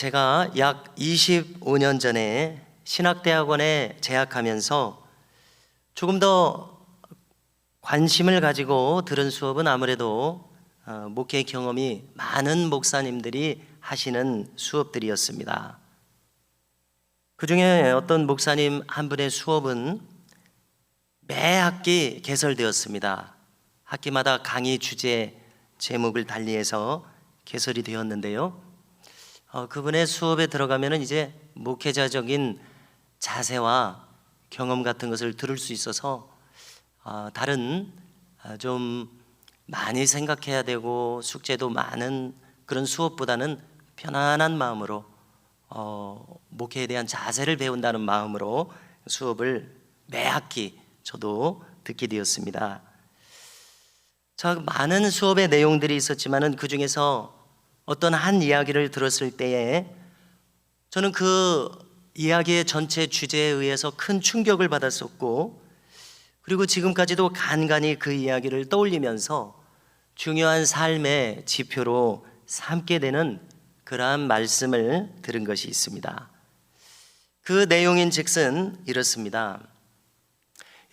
제가 약 25년 전에 신학대학원에 재학하면서 조금 더 관심을 가지고 들은 수업은 아무래도 목회 경험이 많은 목사님들이 하시는 수업들이었습니다. 그 중에 어떤 목사님 한 분의 수업은 매 학기 개설되었습니다. 학기마다 강의 주제 제목을 달리해서 개설이 되었는데요. 그분의 수업에 들어가면은 이제 목회자적인 자세와 경험 같은 것을 들을 수 있어서 다른 좀 많이 생각해야 되고 숙제도 많은 그런 수업보다는 편안한 마음으로 목회에 대한 자세를 배운다는 마음으로 수업을 매 학기 저도 듣게 되었습니다. 자, 많은 수업의 내용들이 있었지만은 그 중에서 어떤 한 이야기를 들었을 때에 저는 그 이야기의 전체 주제에 의해서 큰 충격을 받았었고, 그리고 지금까지도 간간히 그 이야기를 떠올리면서 중요한 삶의 지표로 삼게 되는 그러한 말씀을 들은 것이 있습니다. 그 내용인 즉슨 이렇습니다.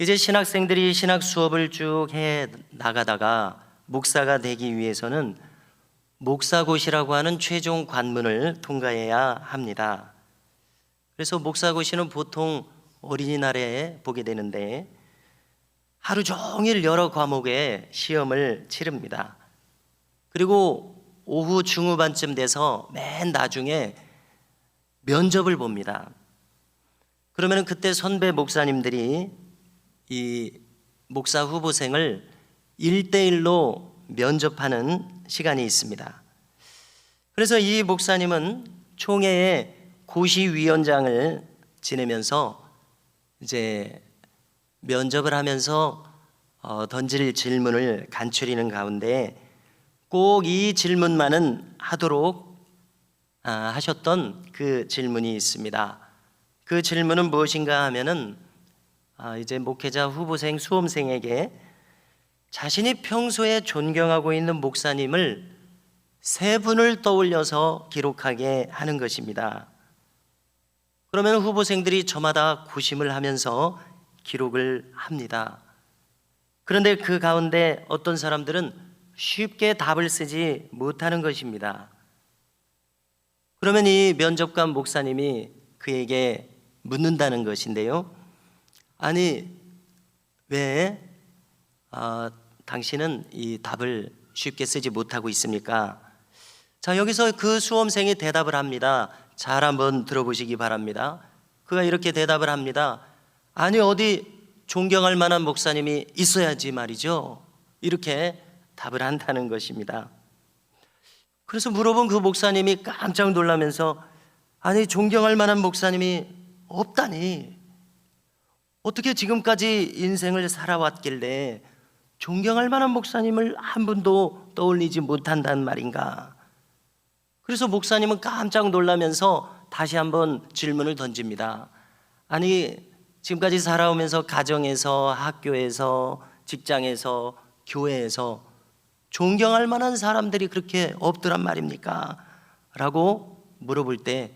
이제 신학생들이 신학 수업을 쭉 해 나가다가 목사가 되기 위해서는 목사고시라고 하는 최종 관문을 통과해야 합니다. 그래서 목사고시는 보통 어린이날에 보게 되는데 하루 종일 여러 과목의 시험을 치릅니다. 그리고 오후 중후반쯤 돼서 맨 나중에 면접을 봅니다. 그러면 그때 선배 목사님들이 이 목사 후보생을 1대1로 면접하는 시간이 있습니다. 그래서 이 목사님은 총회의 고시위원장을 지내면서 이제 면접을 하면서 던질 질문을 간추리는 가운데 꼭 이 질문만은 하도록 하셨던 그 질문이 있습니다. 그 질문은 무엇인가 하면은 이제 목회자 후보생 수험생에게 자신이 평소에 존경하고 있는 목사님을 3분을 떠올려서 기록하게 하는 것입니다. 그러면 후보생들이 저마다 고심을 하면서 기록을 합니다. 그런데 그 가운데 어떤 사람들은 쉽게 답을 쓰지 못하는 것입니다. 그러면 이 면접관 목사님이 그에게 묻는다는 것인데요. 아니, 왜 당신은 이 답을 쉽게 쓰지 못하고 있습니까? 자, 여기서 그 수험생이 대답을 합니다. 잘 한번 들어보시기 바랍니다. 그가 이렇게 대답을 합니다. 아니, 어디 존경할 만한 목사님이 있어야지 말이죠. 이렇게 답을 한다는 것입니다. 그래서 물어본 그 목사님이 깜짝 놀라면서 아니, 존경할 만한 목사님이 없다니, 어떻게 지금까지 인생을 살아왔길래 존경할 만한 목사님을 한 분도 떠올리지 못한단 말인가? 그래서 목사님은 깜짝 놀라면서 다시 한번 질문을 던집니다. 아니, 지금까지 살아오면서 가정에서, 학교에서, 직장에서, 교회에서 존경할 만한 사람들이 그렇게 없더란 말입니까? 라고 물어볼 때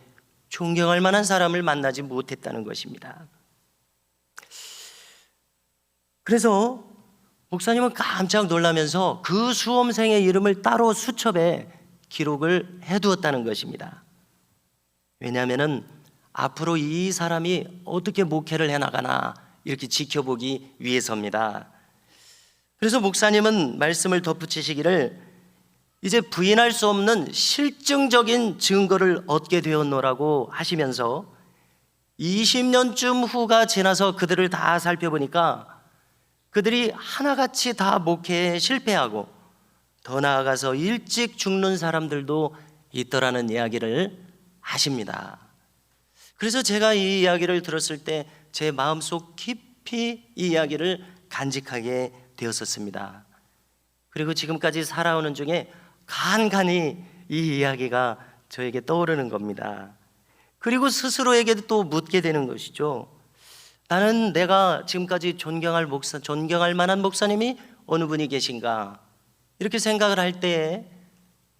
존경할 만한 사람을 만나지 못했다는 것입니다. 그래서 목사님은 깜짝 놀라면서 그 수험생의 이름을 따로 수첩에 기록을 해두었다는 것입니다. 왜냐하면 앞으로 이 사람이 어떻게 목회를 해나가나 이렇게 지켜보기 위해서입니다. 그래서 목사님은 말씀을 덧붙이시기를 이제 부인할 수 없는 실증적인 증거를 얻게 되었노라고 하시면서 20년쯤 후가 지나서 그들을 다 살펴보니까 그들이 하나같이 다 목회에 실패하고 더 나아가서 일찍 죽는 사람들도 있더라는 이야기를 하십니다. 그래서 제가 이 이야기를 들었을 때 제 마음속 깊이 이 이야기를 간직하게 되었었습니다. 그리고 지금까지 살아오는 중에 간간히 이 이야기가 저에게 떠오르는 겁니다. 그리고 스스로에게도 또 묻게 되는 것이죠. 나는 내가 지금까지 존경할 만한 목사님이 어느 분이 계신가? 이렇게 생각을 할 때에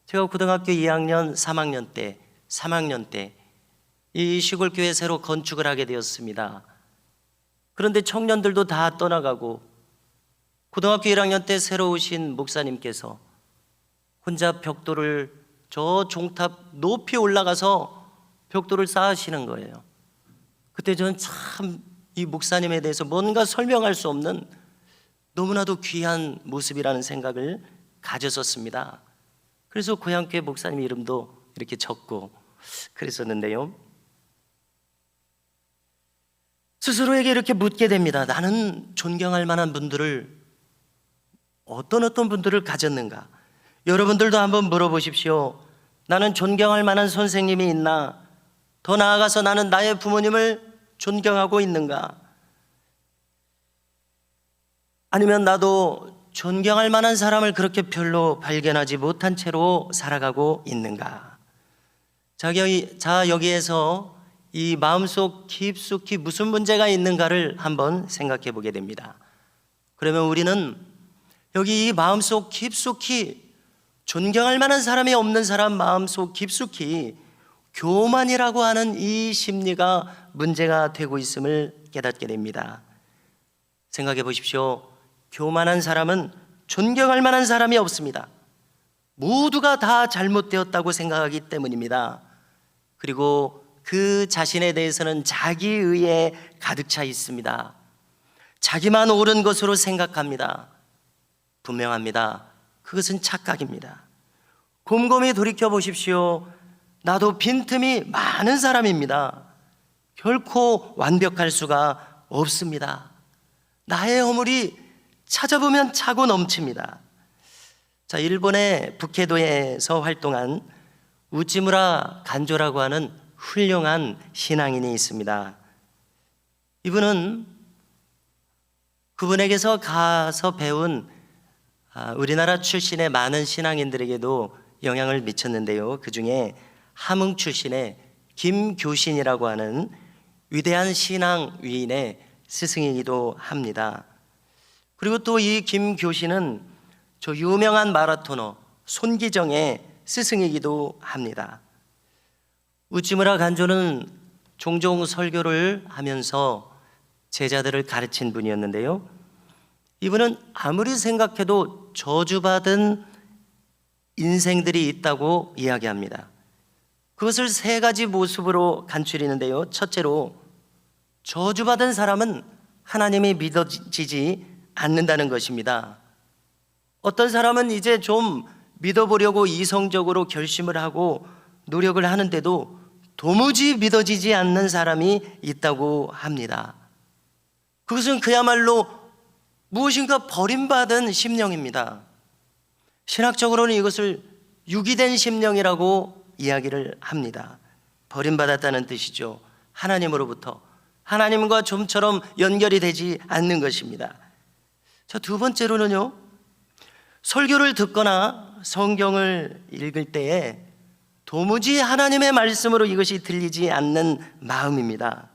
제가 고등학교 2학년, 3학년 때 3학년 때 이 시골 교회 새로 건축을 하게 되었습니다. 그런데 청년들도 다 떠나가고 고등학교 1학년 때 새로 오신 목사님께서 혼자 벽돌을 저 종탑 높이 올라가서 벽돌을 쌓으시는 거예요. 그때 저는 참 이 목사님에 대해서 뭔가 설명할 수 없는 너무나도 귀한 모습이라는 생각을 가졌었습니다. 그래서 고향교회 목사님 이름도 이렇게 적고 그랬었는데요, 스스로에게 이렇게 묻게 됩니다. 나는 존경할 만한 분들을 어떤 분들을 가졌는가? 여러분들도 한번 물어보십시오. 나는 존경할 만한 선생님이 있나? 더 나아가서 나는 나의 부모님을 존경하고 있는가? 아니면 나도 존경할 만한 사람을 그렇게 별로 발견하지 못한 채로 살아가고 있는가? 자, 여기에서 이 마음속 깊숙이 무슨 문제가 있는가를 한번 생각해 보게 됩니다. 그러면 우리는 여기 이 마음속 깊숙이 존경할 만한 사람이 없는 사람 마음속 깊숙이 교만이라고 하는 이 심리가 문제가 되고 있음을 깨닫게 됩니다. 생각해 보십시오. 교만한 사람은 존경할 만한 사람이 없습니다. 모두가 다 잘못되었다고 생각하기 때문입니다. 그리고 그 자신에 대해서는 자기의에 가득 차 있습니다. 자기만 옳은 것으로 생각합니다. 분명합니다. 그것은 착각입니다. 곰곰이 돌이켜 보십시오. 나도 빈틈이 많은 사람입니다. 결코 완벽할 수가 없습니다. 나의 허물이 찾아보면 차고 넘칩니다. 자, 일본의 북해도에서 활동한 우찌무라 간조라고 하는 훌륭한 신앙인이 있습니다. 이분은 그분에게서 가서 배운 우리나라 출신의 많은 신앙인들에게도 영향을 미쳤는데요, 그 중에 함흥 출신의 김교신이라고 하는 위대한 신앙 위인의 스승이기도 합니다. 그리고 또 이 김교신은 저 유명한 마라토너 손기정의 스승이기도 합니다. 우찌무라 간조는 종종 설교를 하면서 제자들을 가르친 분이었는데요, 이분은 아무리 생각해도 저주받은 인생들이 있다고 이야기합니다. 그것을 세 가지 모습으로 간추리는데요, 첫째로 저주받은 사람은 하나님이 믿어지지 않는다는 것입니다. 어떤 사람은 이제 좀 믿어보려고 이성적으로 결심을 하고 노력을 하는데도 도무지 믿어지지 않는 사람이 있다고 합니다. 그것은 그야말로 무엇인가 버림받은 심령입니다. 신학적으로는 이것을 유기된 심령이라고 이야기를 합니다. 버림받았다는 뜻이죠. 하나님으로부터 하나님과 좀처럼 연결이 되지 않는 것입니다. 자, 두 번째로는요, 설교를 듣거나 성경을 읽을 때에 도무지 하나님의 말씀으로 이것이 들리지 않는 마음입니다.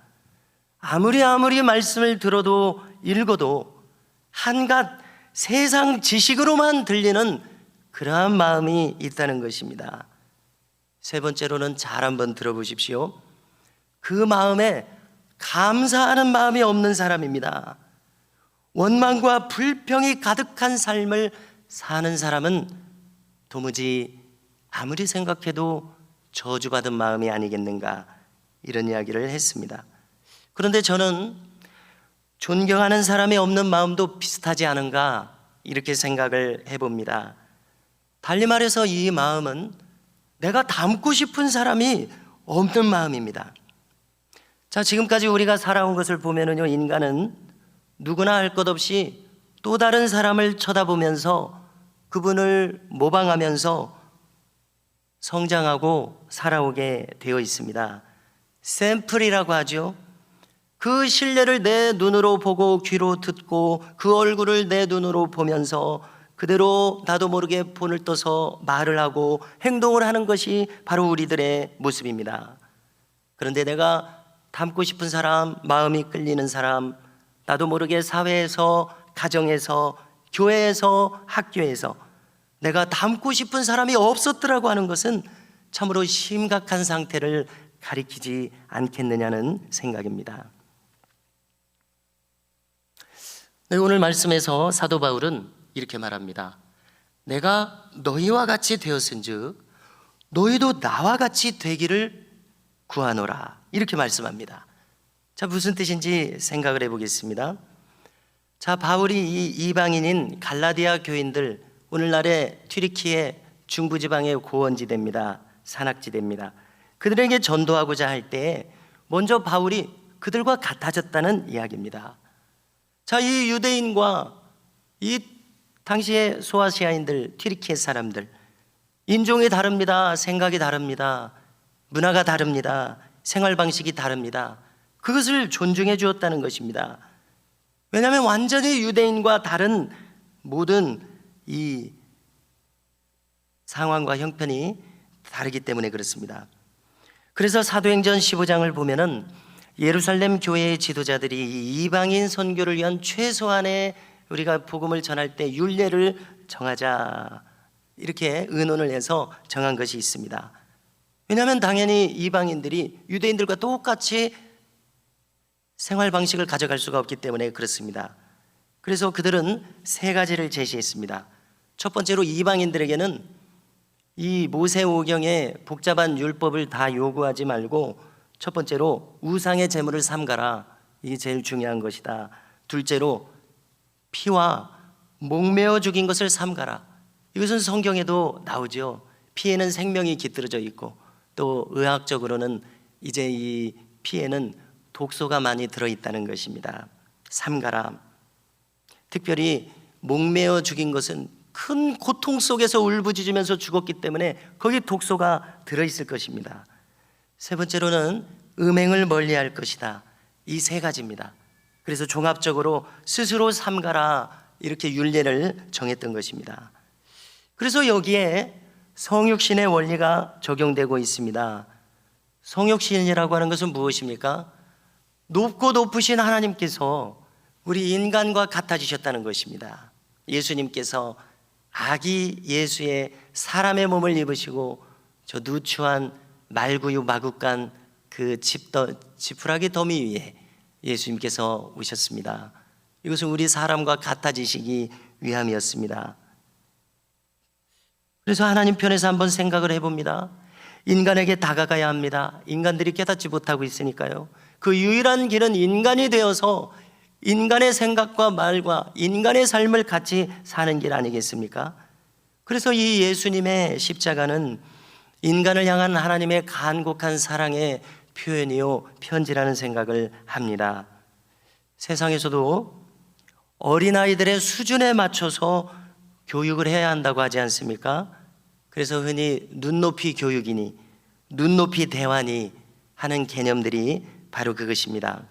아무리 말씀을 들어도 읽어도 한갓 세상 지식으로만 들리는 그러한 마음이 있다는 것입니다. 세 번째로는 잘 한번 들어보십시오. 그 마음에 감사하는 마음이 없는 사람입니다. 원망과 불평이 가득한 삶을 사는 사람은 도무지 아무리 생각해도 저주받은 마음이 아니겠는가, 이런 이야기를 했습니다. 그런데 저는 존경하는 사람이 없는 마음도 비슷하지 않은가, 이렇게 생각을 해봅니다. 달리 말해서 이 마음은 내가 닮고 싶은 사람이 없는 마음입니다. 자, 지금까지 우리가 살아온 것을 보면은요, 인간은 누구나 할 것 없이 또 다른 사람을 쳐다보면서 그분을 모방하면서 성장하고 살아오게 되어 있습니다. 샘플이라고 하죠. 그 실내를 내 눈으로 보고 귀로 듣고 그 얼굴을 내 눈으로 보면서 그대로 나도 모르게 본을 떠서 말을 하고 행동을 하는 것이 바로 우리들의 모습입니다. 그런데 내가 닮고 싶은 사람, 마음이 끌리는 사람, 나도 모르게 사회에서, 가정에서, 교회에서, 학교에서 내가 닮고 싶은 사람이 없었더라고 하는 것은 참으로 심각한 상태를 가리키지 않겠느냐는 생각입니다. 네, 오늘 말씀에서 사도 바울은 이렇게 말합니다. 내가 너희와 같이 되었은즉 너희도 나와 같이 되기를 구하노라, 이렇게 말씀합니다. 자, 무슨 뜻인지 생각을 해보겠습니다. 자, 바울이 이 이방인인 갈라디아 교인들, 오늘날의 튀르키예 중부지방의 고원지대입니다. 산악지대입니다. 그들에게 전도하고자 할 때 먼저 바울이 그들과 같아졌다는 이야기입니다. 자, 이 유대인과 이 당시의 소아시아인들, 튀르키예 사람들, 인종이 다릅니다. 생각이 다릅니다. 문화가 다릅니다. 생활 방식이 다릅니다. 그것을 존중해 주었다는 것입니다. 왜냐하면 완전히 유대인과 다른 모든 이 상황과 형편이 다르기 때문에 그렇습니다. 그래서 사도행전 15장을 보면은 예루살렘 교회의 지도자들이 이방인 선교를 위한 최소한의 우리가 복음을 전할 때 율례를 정하자, 이렇게 의논을 해서 정한 것이 있습니다. 왜냐하면 당연히 이방인들이 유대인들과 똑같이 생활 방식을 가져갈 수가 없기 때문에 그렇습니다. 그래서 그들은 세 가지를 제시했습니다. 첫 번째로 이방인들에게는 이 모세오경의 복잡한 율법을 다 요구하지 말고 첫 번째로 우상의 제물을 삼가라, 이게 제일 중요한 것이다. 둘째로 피와 목매어 죽인 것을 삼가라, 이것은 성경에도 나오죠. 피에는 생명이 깃들어져 있고 또 의학적으로는 이제 이 피에는 독소가 많이 들어있다는 것입니다. 삼가라. 특별히 목매어 죽인 것은 큰 고통 속에서 울부짖으면서 죽었기 때문에 거기 독소가 들어있을 것입니다. 세 번째로는 음행을 멀리할 것이다. 이 세 가지입니다. 그래서 종합적으로 스스로 삼가라, 이렇게 율례를 정했던 것입니다. 그래서 여기에 성육신의 원리가 적용되고 있습니다. 성육신이라고 하는 것은 무엇입니까? 높고 높으신 하나님께서 우리 인간과 같아지셨다는 것입니다. 예수님께서 아기 예수의 사람의 몸을 입으시고 저 누추한 말구유 마구간 그 지푸라기 더미 위에 예수님께서 오셨습니다. 이것은 우리 사람과 같아지시기 위함이었습니다. 그래서 하나님 편에서 한번 생각을 해봅니다. 인간에게 다가가야 합니다. 인간들이 깨닫지 못하고 있으니까요. 그 유일한 길은 인간이 되어서 인간의 생각과 말과 인간의 삶을 같이 사는 길 아니겠습니까? 그래서 이 예수님의 십자가는 인간을 향한 하나님의 간곡한 사랑의 표현이요 편지라는 생각을 합니다. 세상에서도 어린아이들의 수준에 맞춰서 교육을 해야 한다고 하지 않습니까? 그래서 흔히 눈높이 교육이니 눈높이 대화니 하는 개념들이 바로 그것입니다.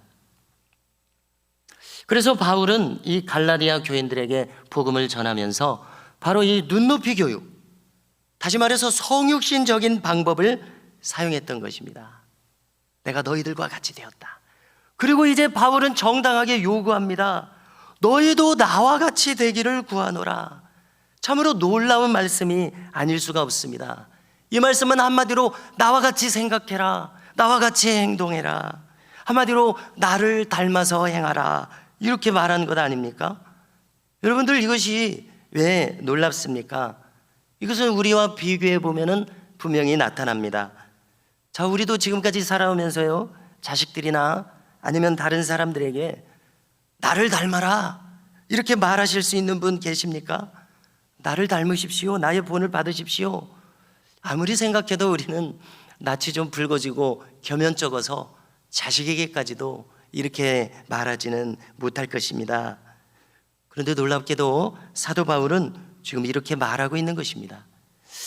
그래서 바울은 이 갈라디아 교인들에게 복음을 전하면서 바로 이 눈높이 교육, 다시 말해서 성육신적인 방법을 사용했던 것입니다. 내가 너희들과 같이 되었다. 그리고 이제 바울은 정당하게 요구합니다. 너희도 나와 같이 되기를 구하노라. 참으로 놀라운 말씀이 아닐 수가 없습니다. 이 말씀은 한마디로 나와 같이 생각해라, 나와 같이 행동해라, 한마디로 나를 닮아서 행하라, 이렇게 말하는 것 아닙니까? 여러분들, 이것이 왜 놀랍습니까? 이것은 우리와 비교해 보면은 분명히 나타납니다. 자, 우리도 지금까지 살아오면서요, 자식들이나 아니면 다른 사람들에게 나를 닮아라, 이렇게 말하실 수 있는 분 계십니까? 나를 닮으십시오, 나의 본을 받으십시오. 아무리 생각해도 우리는 낯이 좀 붉어지고 겸연쩍어서 자식에게까지도 이렇게 말하지는 못할 것입니다. 그런데 놀랍게도 사도 바울은 지금 이렇게 말하고 있는 것입니다.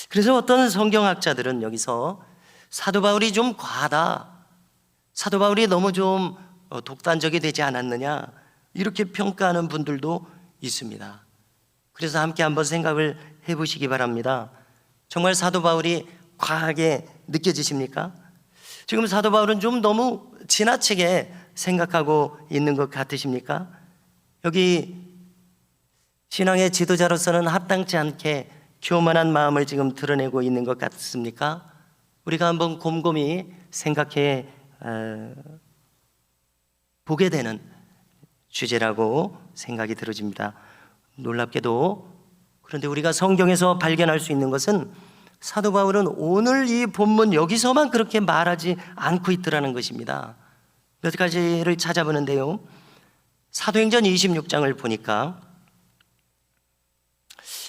그래서 어떤 성경학자들은 여기서 사도 바울이 좀 과하다, 사도 바울이 너무 좀 독단적이 되지 않았느냐, 이렇게 평가하는 분들도 있습니다. 그래서 함께 한번 생각을 해보시기 바랍니다. 정말 사도 바울이 과하게 느껴지십니까? 지금 사도 바울은 좀 너무 지나치게 생각하고 있는 것 같으십니까? 여기 신앙의 지도자로서는 합당치 않게 교만한 마음을 지금 드러내고 있는 것 같습니까? 우리가 한번 곰곰이 생각해 보게 되는 주제라고 생각이 들어집니다. 놀랍게도 그런데 우리가 성경에서 발견할 수 있는 것은 사도 바울은 오늘 이 본문 여기서만 그렇게 말하지 않고 있더라는 것입니다. 몇 가지를 찾아보는데요. 사도행전 26장을 보니까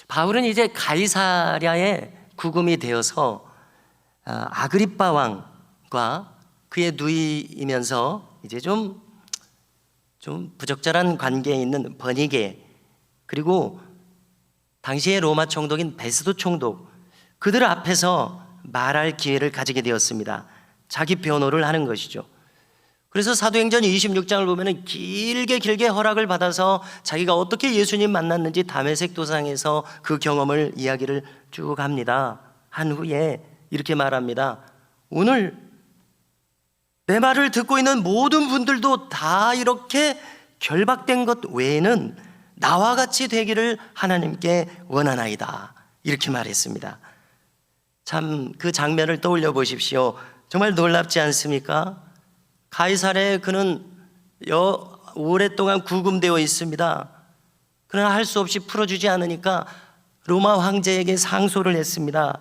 바울은 이제 가이사랴에 구금이 되어서 아그리빠 왕과 그의 누이이면서 이제 좀 부적절한 관계에 있는 버니게, 그리고 당시의 로마 총독인 베스도 총독, 그들 앞에서 말할 기회를 가지게 되었습니다. 자기 변호를 하는 것이죠. 그래서 사도행전 26장을 보면 길게 허락을 받아서 자기가 어떻게 예수님 만났는지 다메섹 도상에서 그 경험을 이야기를 쭉 합니다. 한 후에 이렇게 말합니다. 오늘 내 말을 듣고 있는 모든 분들도 다 이렇게 결박된 것 외에는 나와 같이 되기를 하나님께 원하나이다. 이렇게 말했습니다. 참 그 장면을 떠올려 보십시오. 정말 놀랍지 않습니까? 가이사랴에 그는 오랫동안 구금되어 있습니다. 그러나 할 수 없이 풀어주지 않으니까 로마 황제에게 상소를 했습니다.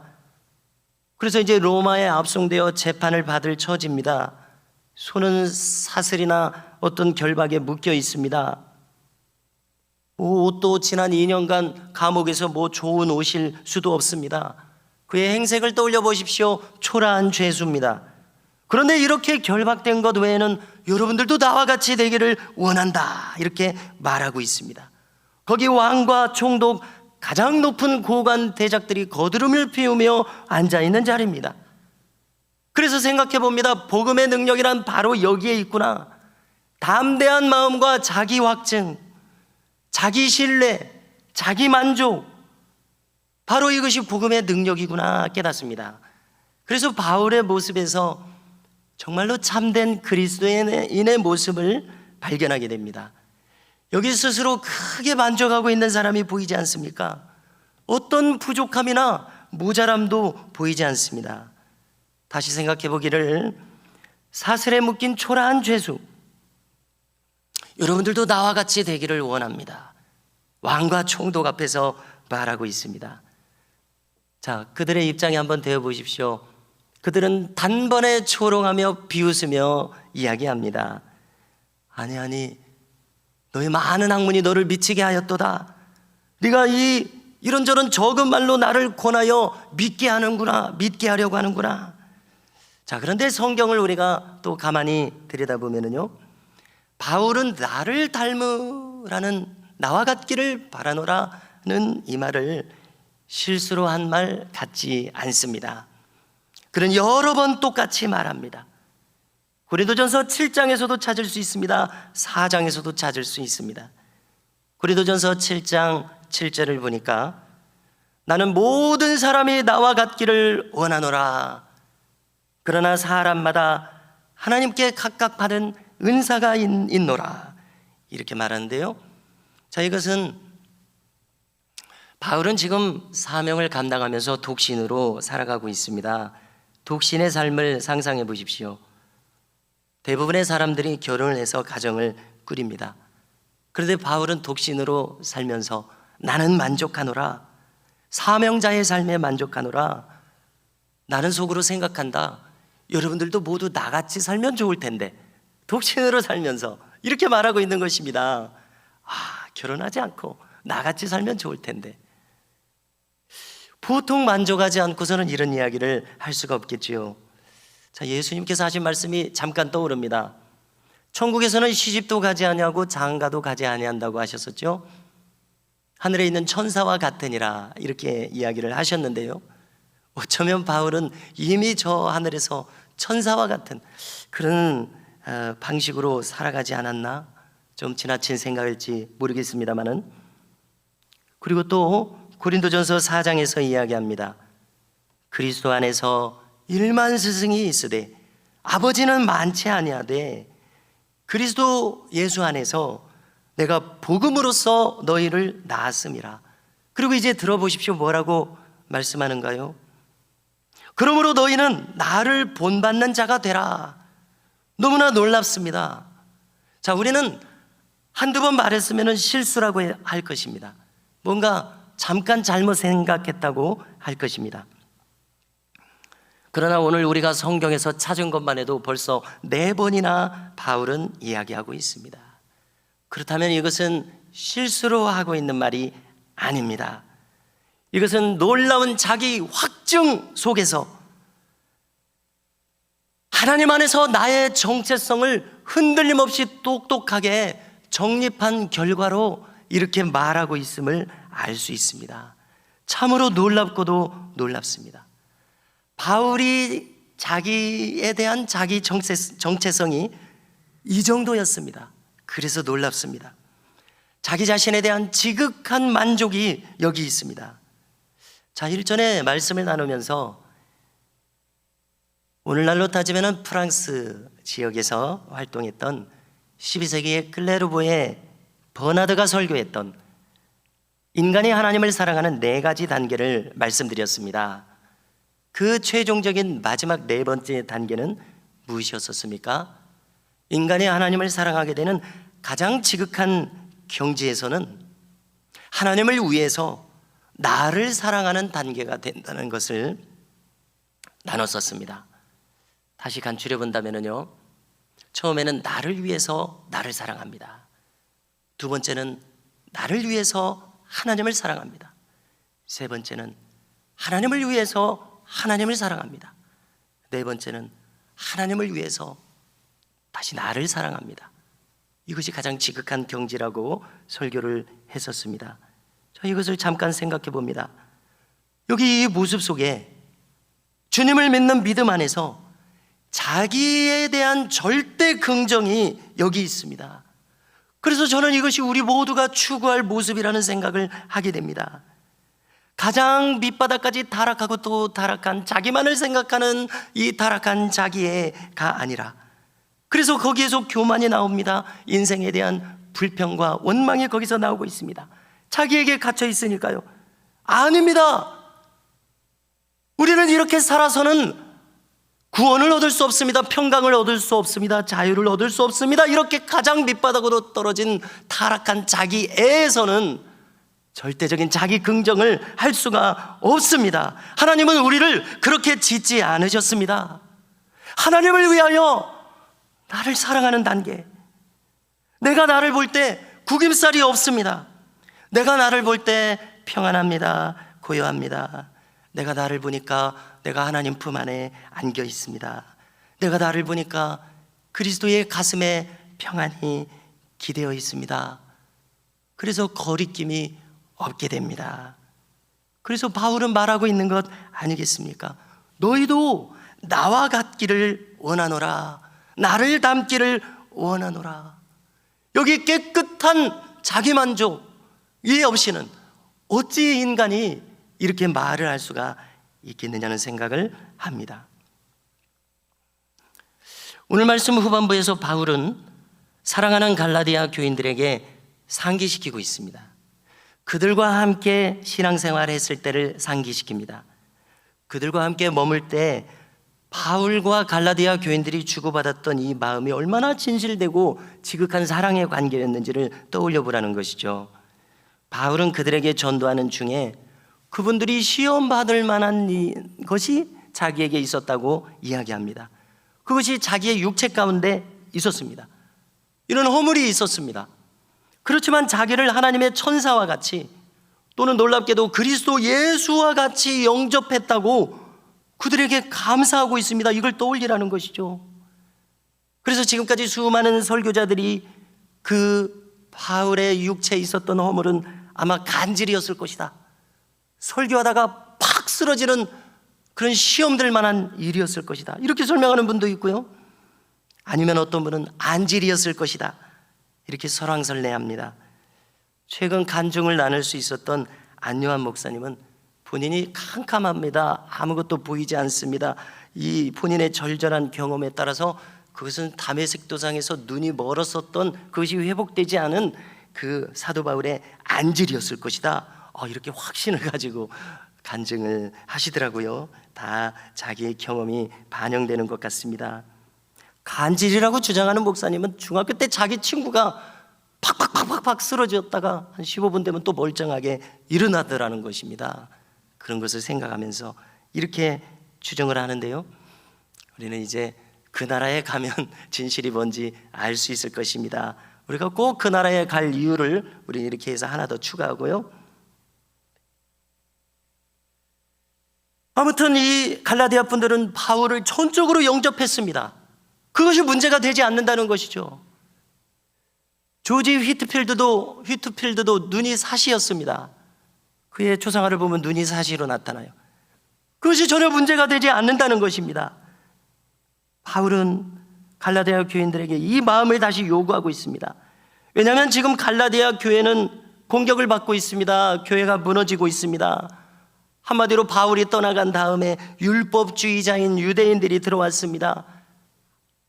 그래서 이제 로마에 압송되어 재판을 받을 처지입니다. 손은 사슬이나 어떤 결박에 묶여 있습니다. 옷도 지난 2년간 감옥에서 좋은 옷일 수도 없습니다. 그의 행색을 떠올려 보십시오. 초라한 죄수입니다. 그런데 이렇게 결박된 것 외에는 여러분들도 나와 같이 되기를 원한다, 이렇게 말하고 있습니다. 거기 왕과 총독, 가장 높은 고관 대작들이 거드름을 피우며 앉아있는 자리입니다. 그래서 생각해 봅니다. 복음의 능력이란 바로 여기에 있구나. 담대한 마음과 자기 확증, 자기 신뢰, 자기 만족, 바로 이것이 복음의 능력이구나 깨닫습니다. 그래서 바울의 모습에서 정말로 참된 그리스도인의 모습을 발견하게 됩니다. 여기 스스로 크게 만족하고 있는 사람이 보이지 않습니까? 어떤 부족함이나 모자람도 보이지 않습니다. 다시 생각해 보기를, 사슬에 묶인 초라한 죄수, 여러분들도 나와 같이 되기를 원합니다. 왕과 총독 앞에서 말하고 있습니다. 자, 그들의 입장에 한번 되어 보십시오. 그들은 단번에 초롱하며 비웃으며 이야기합니다. 아니, 너의 많은 학문이 너를 미치게 하였도다. 네가 이런저런 적은 말로 나를 권하여 믿게 하려고 하는구나. 자, 그런데 성경을 우리가 또 가만히 들여다보면요, 바울은 나를 닮으라는, 나와 같기를 바라노라는 이 말을 실수로 한 말 같지 않습니다. 그는 여러 번 똑같이 말합니다. 고린도전서 7장에서도 찾을 수 있습니다. 4장에서도 찾을 수 있습니다. 고린도전서 7장 7절을 보니까 나는 모든 사람이 나와 같기를 원하노라. 그러나 사람마다 하나님께 각각 받은 은사가 있노라. 이렇게 말하는데요. 자, 이것은 바울은 지금 사명을 감당하면서 독신으로 살아가고 있습니다. 독신의 삶을 상상해 보십시오. 대부분의 사람들이 결혼을 해서 가정을 꾸립니다. 그런데 바울은 독신으로 살면서 나는 만족하노라, 사명자의 삶에 만족하노라. 나는 속으로 생각한다. 여러분들도 모두 나같이 살면 좋을 텐데, 독신으로 살면서 이렇게 말하고 있는 것입니다. 결혼하지 않고 나같이 살면 좋을 텐데. 보통 만족하지 않고서는 이런 이야기를 할 수가 없겠지요. 자, 예수님께서 하신 말씀이 잠깐 떠오릅니다. 천국에서는 시집도 가지 아니하고 장가도 가지 아니한다고 하셨었죠. 하늘에 있는 천사와 같으니라, 이렇게 이야기를 하셨는데요, 어쩌면 바울은 이미 저 하늘에서 천사와 같은 그런 방식으로 살아가지 않았나, 좀 지나친 생각일지 모르겠습니다만은. 그리고 또 고린도전서 4장에서 이야기합니다. 그리스도 안에서 1만 스승이 있으되 아버지는 많지 아니하되 그리스도 예수 안에서 내가 복음으로써 너희를 낳았음이라. 그리고 이제 들어보십시오. 뭐라고 말씀하는가요? 그러므로 너희는 나를 본받는 자가 되라. 너무나 놀랍습니다. 자, 우리는 한두 번 말했으면 실수라고 할 것입니다. 뭔가 잠깐 잘못 생각했다고 할 것입니다. 그러나 오늘 우리가 성경에서 찾은 것만 해도 벌써 4번이나 바울은 이야기하고 있습니다. 그렇다면 이것은 실수로 하고 있는 말이 아닙니다. 이것은 놀라운 자기 확증 속에서 하나님 안에서 나의 정체성을 흔들림 없이 똑똑하게 정립한 결과로 이렇게 말하고 있음을 알 수 있습니다. 참으로 놀랍고도 놀랍습니다. 바울이 자기에 대한 자기 정체성이 이 정도였습니다. 그래서 놀랍습니다. 자기 자신에 대한 지극한 만족이 여기 있습니다. 자, 일전에 말씀을 나누면서 오늘날로 따지면 프랑스 지역에서 활동했던 12세기의 클레르보의 버나드가 설교했던 인간이 하나님을 사랑하는 4가지 단계를 말씀드렸습니다. 그 최종적인 마지막 4번째 단계는 무엇이었습니까? 인간이 하나님을 사랑하게 되는 가장 지극한 경지에서는 하나님을 위해서 나를 사랑하는 단계가 된다는 것을 나눴었습니다. 다시 간추려 본다면요, 처음에는 나를 위해서 나를 사랑합니다. 두 번째는 나를 위해서 하나님을 사랑합니다. 세 번째는 하나님을 위해서 하나님을 사랑합니다. 네 번째는 하나님을 위해서 다시 나를 사랑합니다. 이것이 가장 지극한 경지라고 설교를 했었습니다. 자, 이것을 잠깐 생각해 봅니다. 여기 이 모습 속에 주님을 믿는 믿음 안에서 자기에 대한 절대 긍정이 여기 있습니다. 그래서 저는 이것이 우리 모두가 추구할 모습이라는 생각을 하게 됩니다. 가장 밑바닥까지 타락하고 또 타락한 자기만을 생각하는 이 타락한 자기애가 아니라, 그래서 거기에서 교만이 나옵니다. 인생에 대한 불평과 원망이 거기서 나오고 있습니다. 자기에게 갇혀 있으니까요. 아닙니다. 우리는 이렇게 살아서는 구원을 얻을 수 없습니다. 평강을 얻을 수 없습니다. 자유를 얻을 수 없습니다. 이렇게 가장 밑바닥으로 떨어진 타락한 자기애에서는 절대적인 자기 긍정을 할 수가 없습니다. 하나님은 우리를 그렇게 짓지 않으셨습니다. 하나님을 위하여 나를 사랑하는 단계, 내가 나를 볼 때 구김살이 없습니다. 내가 나를 볼 때 평안합니다. 고요합니다. 내가 나를 보니까 내가 하나님 품 안에 안겨 있습니다. 내가 나를 보니까 그리스도의 가슴에 평안이 기대어 있습니다. 그래서 거리낌이 없게 됩니다. 그래서 바울은 말하고 있는 것 아니겠습니까? 너희도 나와 같기를 원하노라. 나를 닮기를 원하노라. 여기 깨끗한 자기만족 이 없이는 어찌 인간이 이렇게 말을 할 수가 있겠느냐는 생각을 합니다. 오늘 말씀 후반부에서 바울은 사랑하는 갈라디아 교인들에게 상기시키고 있습니다. 그들과 함께 신앙생활을 했을 때를 상기시킵니다. 그들과 함께 머물 때 바울과 갈라디아 교인들이 주고받았던 이 마음이 얼마나 진실되고 지극한 사랑의 관계였는지를 떠올려 보라는 것이죠. 바울은 그들에게 전도하는 중에 그분들이 시험받을 만한 것이 자기에게 있었다고 이야기합니다. 그것이 자기의 육체 가운데 있었습니다. 이런 허물이 있었습니다. 그렇지만 자기를 하나님의 천사와 같이, 또는 놀랍게도 그리스도 예수와 같이 영접했다고 그들에게 감사하고 있습니다. 이걸 떠올리라는 것이죠. 그래서 지금까지 수많은 설교자들이 그 바울의 육체에 있었던 허물은 아마 간질이었을 것이다, 설교하다가 팍 쓰러지는 그런 시험될 만한 일이었을 것이다, 이렇게 설명하는 분도 있고요. 아니면 어떤 분은 안질이었을 것이다, 이렇게 설왕설래합니다. 최근 간증을 나눌 수 있었던 안요한 목사님은 본인이 캄캄합니다. 아무것도 보이지 않습니다. 이 본인의 절절한 경험에 따라서 그것은 다메섹 도상에서 눈이 멀었었던 그것이 회복되지 않은 그 사도 바울의 안질이었을 것이다, 이렇게 확신을 가지고 간증을 하시더라고요. 다 자기의 경험이 반영되는 것 같습니다. 간질이라고 주장하는 목사님은 중학교 때 자기 친구가 팍팍팍팍팍 쓰러졌다가 한 15분 되면 또 멀쩡하게 일어나더라는 것입니다. 그런 것을 생각하면서 이렇게 주장을 하는데요, 우리는 이제 그 나라에 가면 진실이 뭔지 알 수 있을 것입니다. 우리가 꼭 그 나라에 갈 이유를 우리는 이렇게 해서 하나 더 추가하고요, 아무튼 이 갈라디아 분들은 바울을 전적으로 영접했습니다. 그것이 문제가 되지 않는다는 것이죠. 조지 휘트필드도 눈이 사시였습니다. 그의 초상화를 보면 눈이 사시로 나타나요. 그것이 전혀 문제가 되지 않는다는 것입니다. 바울은 갈라디아 교인들에게 이 마음을 다시 요구하고 있습니다. 왜냐하면 지금 갈라디아 교회는 공격을 받고 있습니다. 교회가 무너지고 있습니다. 한마디로 바울이 떠나간 다음에 율법주의자인 유대인들이 들어왔습니다.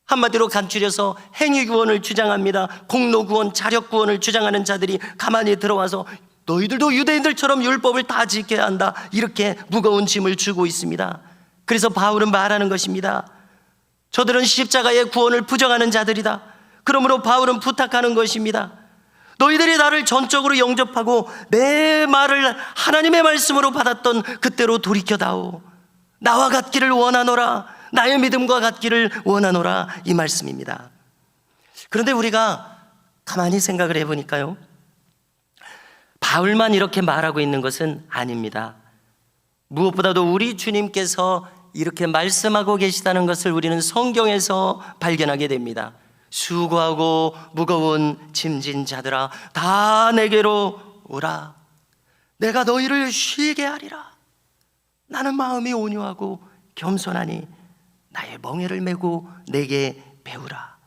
한마디로 간추려서 행위구원을 주장합니다. 공로구원, 자력구원을 주장하는 자들이 가만히 들어와서 너희들도 유대인들처럼 율법을 다 지켜야 한다, 이렇게 무거운 짐을 주고 있습니다. 그래서 바울은 말하는 것입니다. 저들은 십자가의 구원을 부정하는 자들이다. 그러므로 바울은 부탁하는 것입니다. 너희들이 나를 전적으로 영접하고 내 말을 하나님의 말씀으로 받았던 그때로 돌이켜다오. 나와 같기를 원하노라. 나의 믿음과 같기를 원하노라, 이 말씀입니다. 그런데 우리가 가만히 생각을 해보니까요, 바울만 이렇게 말하고 있는 것은 아닙니다. 무엇보다도 우리 주님께서 이렇게 말씀하고 계시다는 것을 우리는 성경에서 발견하게 됩니다. 수고하고 무거운 짐진 자들아, 다 내게로 오라. 내가 너희를 쉬게 하리라. 나는 마음이 온유하고 겸손하니 나의 멍에를 메고 내게 배우라.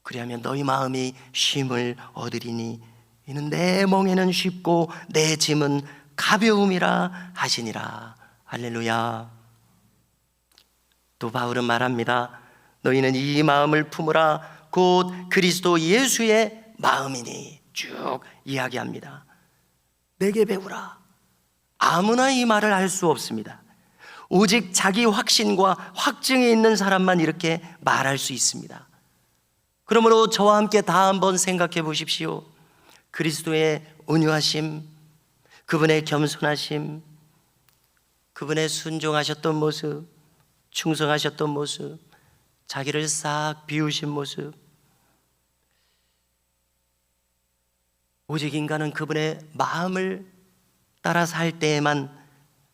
그리하면 너희 마음이 쉼을 얻으리니 이는 내 멍에는 쉽고 내 짐은 가벼움이라 하시니라. 할렐루야. 또 바울은 말합니다. 너희는 이 마음을 품으라. 곧 그리스도 예수의 마음이니, 쭉 이야기합니다. 내게 배우라. 아무나 이 말을 할 수 없습니다. 오직 자기 확신과 확증이 있는 사람만 이렇게 말할 수 있습니다. 그러므로 저와 함께 다 한번 생각해 보십시오. 그리스도의 온유하심, 그분의 겸손하심, 그분의 순종하셨던 모습, 충성하셨던 모습, 자기를 싹 비우신 모습, 오직 인간은 그분의 마음을 따라 살 때에만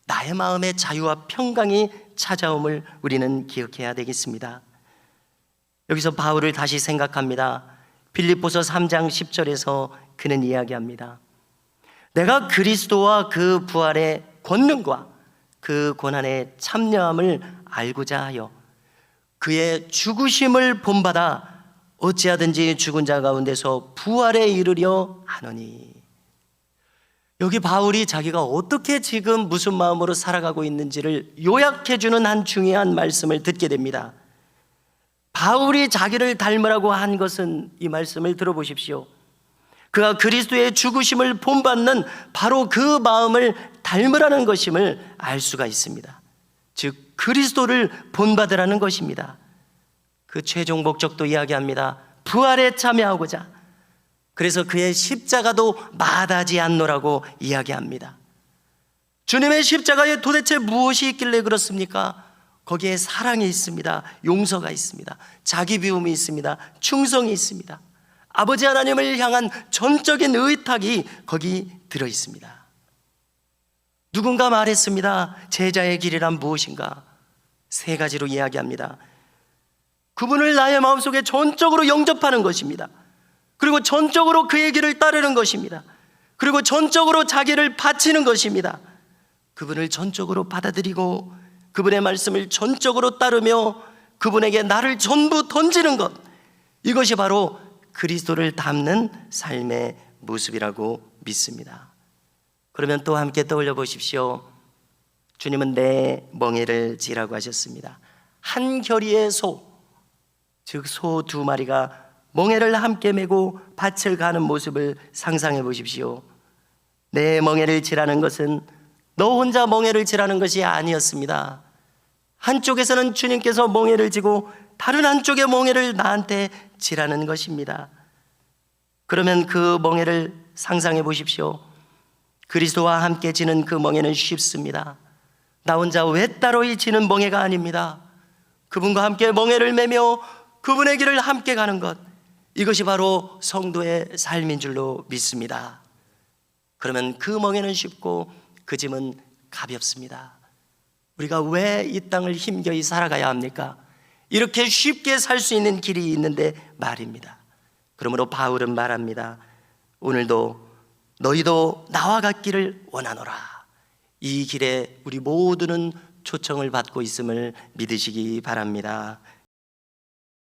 나의 마음의 자유와 평강이 찾아옴을 우리는 기억해야 되겠습니다. 여기서 바울을 다시 생각합니다. 빌립보서 3장 10절에서 그는 이야기합니다. 내가 그리스도와 그 부활의 권능과 그 고난의 참여함을 알고자 하여 그의 죽으심을 본받아 어찌하든지 죽은 자 가운데서 부활에 이르려 하노니. 여기 바울이 자기가 어떻게 지금 무슨 마음으로 살아가고 있는지를 요약해주는 한 중요한 말씀을 듣게 됩니다. 바울이 자기를 닮으라고 한 것은, 이 말씀을 들어보십시오. 그가 그리스도의 죽으심을 본받는 바로 그 마음을 닮으라는 것임을 알 수가 있습니다. 즉 그리스도를 본받으라는 것입니다. 그 최종 목적도 이야기합니다. 부활에 참여하고자. 그래서 그의 십자가도 마다하지 않노라고 이야기합니다. 주님의 십자가에 도대체 무엇이 있길래 그렇습니까? 거기에 사랑이 있습니다. 용서가 있습니다. 자기 비움이 있습니다. 충성이 있습니다. 아버지 하나님을 향한 전적인 의탁이 거기 들어 있습니다. 누군가 말했습니다. 제자의 길이란 무엇인가? 세 가지로 이야기합니다. 그분을 나의 마음속에 전적으로 영접하는 것입니다. 그리고 전적으로 그의 길을 따르는 것입니다. 그리고 전적으로 자기를 바치는 것입니다. 그분을 전적으로 받아들이고 그분의 말씀을 전적으로 따르며 그분에게 나를 전부 던지는 것, 이것이 바로 그리스도를 닮는 삶의 모습이라고 믿습니다. 그러면 또 함께 떠올려 보십시오. 주님은 내 멍에를 지라고 하셨습니다. 한 겨리의 소, 즉 소 두 마리가 멍에를 함께 메고 밭을 가는 모습을 상상해 보십시오. 내 멍에를 지라는 것은 너 혼자 멍에를 지라는 것이 아니었습니다. 한쪽에서는 주님께서 멍에를 지고 다른 한쪽의 멍에를 나한테 지라는 것입니다. 그러면 그 멍에를 상상해 보십시오. 그리스도와 함께 지는 그 멍에는 쉽습니다. 나 혼자 외따로이 지는 멍에가 아닙니다. 그분과 함께 멍에를 매며 그분의 길을 함께 가는 것, 이것이 바로 성도의 삶인 줄로 믿습니다. 그러면 그 멍에는 쉽고 그 짐은 가볍습니다. 우리가 왜 이 땅을 힘겨이 살아가야 합니까? 이렇게 쉽게 살 수 있는 길이 있는데 말입니다. 그러므로 바울은 말합니다. 오늘도 너희도 나와 같기를 원하노라. 이 길에 우리 모두는 초청을 받고 있음을 믿으시기 바랍니다.